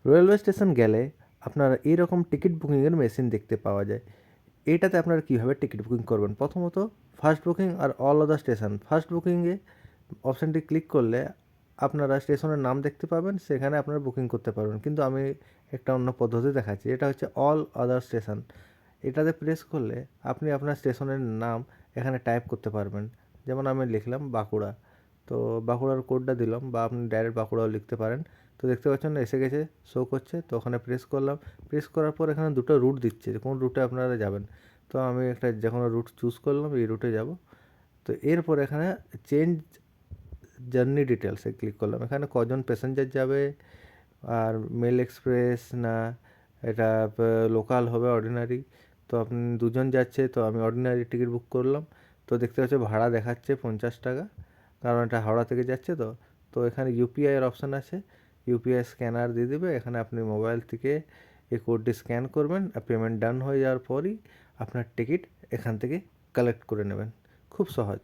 Railway station গেলে আপনারা এইরকম টিকিট বুকিংয়ের মেশিন দেখতে পাওয়া যায়। এইটাতে আপনারা কীভাবে টিকিট বুকিং করবেন, প্রথমত ফার্স্ট বুকিং আর অল আদার স্টেশন, ফার্স্ট বুকিংয়ে অপশানটি ক্লিক করলে আপনারা স্টেশনের নাম দেখতে পাবেন, সেখানে আপনারা বুকিং করতে পারবেন। কিন্তু আমি একটা অন্য পদ্ধতি দেখাচ্ছি, এটা হচ্ছে অল আদার স্টেশন। এটাতে প্রেস করলে আপনি আপনার স্টেশনের নাম এখানে টাইপ করতে পারবেন। যেমন আমি লিখলাম বাঁকুড়া, তো বাঁকুড়ার কোডটা দিলাম, বা আপনি ডাইরেক্ট বাঁকুড়াও লিখতে পারেন। তো দেখতে পাচ্ছেন এসে গেছে, শো করছে, তো ওখানে প্রেস করলাম। প্রেস করার পর এখানে দুটো রুট দিচ্ছে যে কোন রুটে আপনারা যাবেন। তো আমি একটা যে কোনো রুট চুজ করলাম, এই রুটে যাব। তো এরপর এখানে চেঞ্জ জার্নি ডিটেলসে ক্লিক করলাম। এখানে কজন প্যাসেঞ্জার যাবে, আর মেল এক্সপ্রেস না এটা লোকাল হবে অর্ডিনারি। তো আপনি দুজন যাচ্ছে, তো আমি অর্ডিনারি টিকিট বুক করলাম। তো দেখতে পাচ্ছি ভাড়া দেখাচ্ছে 50 টাকা, কারণ এটা হাওড়া থেকে যাচ্ছে। তো তো এখানে ইউপিআইয়ের অপশান আছে, ইউপিআই স্ক্যানার দিয়ে দেবে। এখানে আপনি মোবাইল থেকে এই কোডটি স্ক্যান করবেন, আর পেমেন্ট ডান হয়ে যাওয়ার পরই আপনার টিকিট এখান থেকে কালেক্ট করে নেবেন। খুব সহজ।